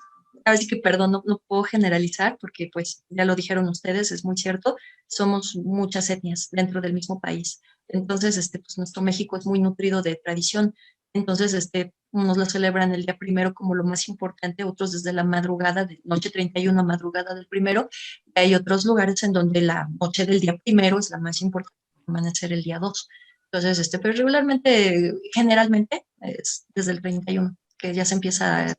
Ahora sí que, perdón, no puedo generalizar porque, pues, ya lo dijeron ustedes, es muy cierto, somos muchas etnias dentro del mismo país. Entonces, pues, nuestro México es muy nutrido de tradición. Entonces, unos lo celebran el día primero como lo más importante, otros desde la madrugada, de noche 31 a madrugada del primero. Y hay otros lugares en donde la noche del día primero es la más importante, amanecer el día 2. Entonces, pero regularmente, generalmente, es desde el 31 que ya se empieza a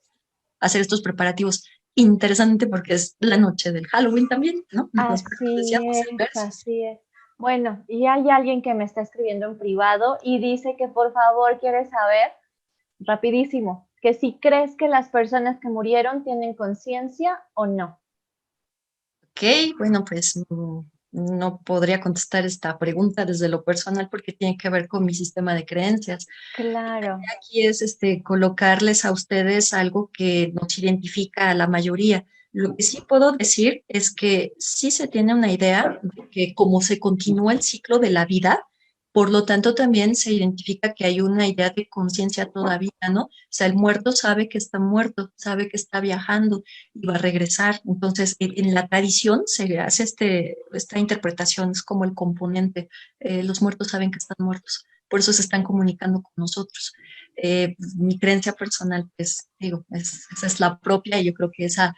hacer estos preparativos. Interesante porque es la noche del Halloween también, ¿no? Nos decíamos versos. Así es. Bueno, y hay alguien que me está escribiendo en privado y dice que por favor quiere saber, rapidísimo, que si crees que las personas que murieron tienen conciencia o no. Ok, bueno, pues no podría contestar esta pregunta desde lo personal porque tiene que ver con mi sistema de creencias. Claro. Aquí es colocarles a ustedes algo que nos identifica a la mayoría. Lo que sí puedo decir es que sí se tiene una idea de que como se continúa el ciclo de la vida, por lo tanto también se identifica que hay una idea de conciencia todavía, ¿no? O sea, el muerto sabe que está muerto, sabe que está viajando y va a regresar. Entonces, en la tradición se hace esta interpretación, es como el componente. Los muertos saben que están muertos, por eso se están comunicando con nosotros. Mi creencia personal, pues digo, esa es la propia y yo creo que esa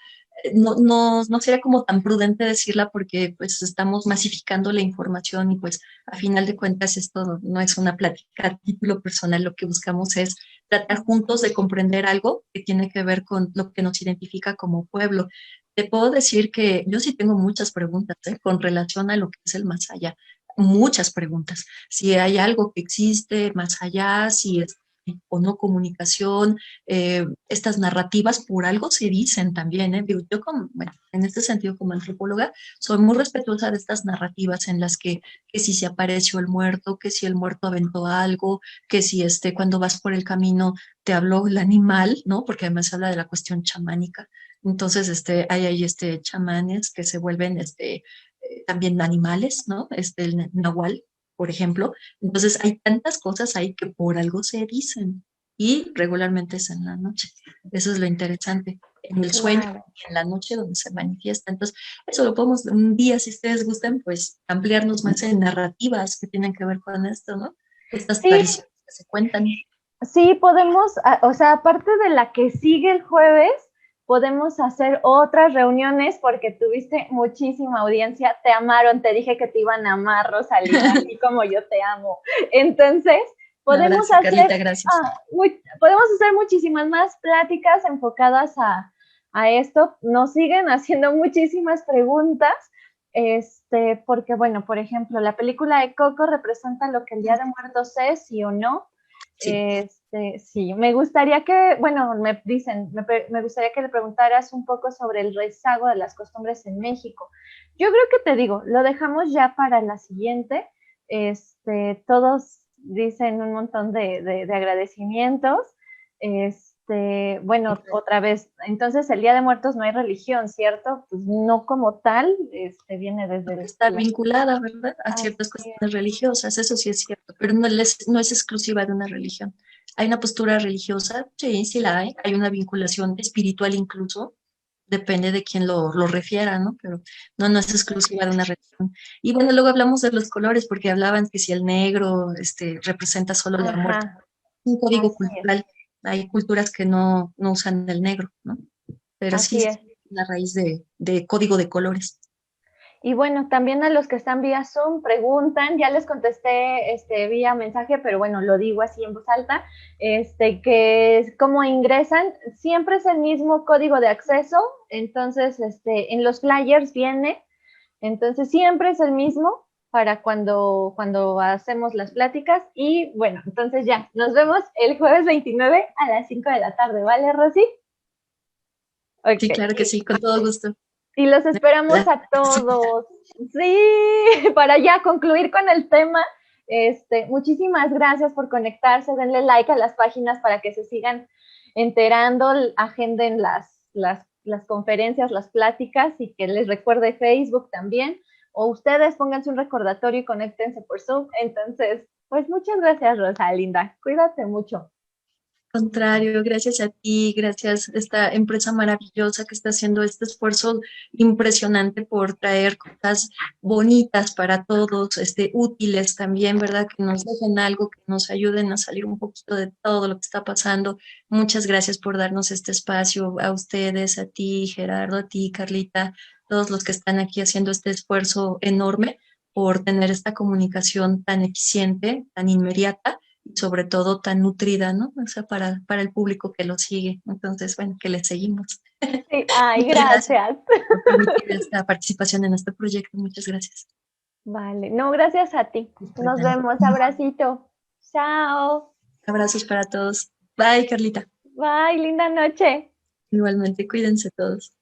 no sería como tan prudente decirla porque pues estamos masificando la información y pues a final de cuentas esto no es una plática a título personal, lo que buscamos es tratar juntos de comprender algo que tiene que ver con lo que nos identifica como pueblo. Te puedo decir que yo sí tengo muchas preguntas con relación a lo que es el más allá, muchas preguntas. Si hay algo que existe más allá, si es o no comunicación, estas narrativas por algo se dicen también. Digo, yo bueno, en este sentido como antropóloga soy muy respetuosa de estas narrativas en las que si se apareció el muerto, que si el muerto aventó algo, que si cuando vas por el camino te habló el animal, ¿no? Porque además se habla de la cuestión chamánica. Entonces, hay chamanes que se vuelven también animales, ¿no? El nahual, por ejemplo. Entonces, hay tantas cosas ahí que por algo se dicen y regularmente es en la noche. Eso es lo interesante. En el sueño Claro. y en la noche donde se manifiesta. Entonces, eso lo podemos un día, si ustedes gustan, pues ampliarnos más en narrativas que tienen que ver con esto, ¿no? Estas Sí, tradiciones que se cuentan. sí, podemos, o sea, aparte de la que sigue el jueves, podemos hacer otras reuniones porque tuviste muchísima audiencia, te amaron, te dije que te iban a amar, Rosalinda, así como yo te amo. Entonces, Un abrazo, Carlita, gracias. podemos hacer muchísimas más pláticas enfocadas a esto. Nos siguen haciendo muchísimas preguntas, porque, bueno, por ejemplo, la película de Coco representa lo que el Día de Muertos es, sí o no. Sí. Sí, me gustaría que, bueno, me gustaría que le preguntaras un poco sobre el rezago de las costumbres en México. Yo creo que te digo, lo dejamos ya para la siguiente. Todos dicen un montón de agradecimientos. Bueno, otra vez, entonces el Día de Muertos no hay religión, ¿cierto? Pues no como tal, viene desde está vinculada, ¿verdad?, a ciertas cuestiones religiosas, eso sí es cierto, pero no es exclusiva de una religión. Hay una postura religiosa, sí la hay una vinculación espiritual incluso, depende de quién lo refiera, ¿no? Pero no es exclusiva de una religión. Y bueno, luego hablamos de los colores, porque hablaban que si el negro representa solo la muerte. Un código cultural. Hay culturas que no usan el negro, ¿no? Pero sí es la raíz de código de colores. Y bueno, también a los que están vía Zoom preguntan, ya les contesté vía mensaje, pero bueno, lo digo así en voz alta, que cómo ingresan, siempre es el mismo código de acceso, entonces en los flyers viene, entonces siempre es el mismo para cuando hacemos las pláticas y bueno, entonces ya, nos vemos el jueves 29 a las 5 de la tarde, ¿vale, Rosy? Okay. Sí, claro que sí, con todo gusto. Y los esperamos a todos. Sí, para ya concluir con el tema, muchísimas gracias por conectarse, denle like a las páginas para que se sigan enterando, agenden las conferencias, las pláticas y que les recuerde Facebook también, o ustedes pónganse un recordatorio y conéctense por Zoom. Entonces, pues muchas gracias, Rosalinda, cuídate mucho. Contrario, gracias a ti, gracias a esta empresa maravillosa que está haciendo este esfuerzo impresionante por traer cosas bonitas para todos, útiles también, ¿verdad? Que nos dejen algo, que nos ayuden a salir un poquito de todo lo que está pasando. Muchas gracias por darnos este espacio, a ustedes, a ti, Gerardo, a ti, Carlita, todos los que están aquí haciendo este esfuerzo enorme por tener esta comunicación tan eficiente, tan inmediata y sobre todo tan nutrida, ¿no? O sea, para el público que lo sigue. Entonces, bueno, que le seguimos. Sí, ay, gracias. Por permitir esta participación en este proyecto. Muchas gracias. Vale, no, gracias a ti. Nos vemos, abracito. Chao. Abrazos para todos. Bye, Carlita. Bye, linda noche. Igualmente, cuídense todos.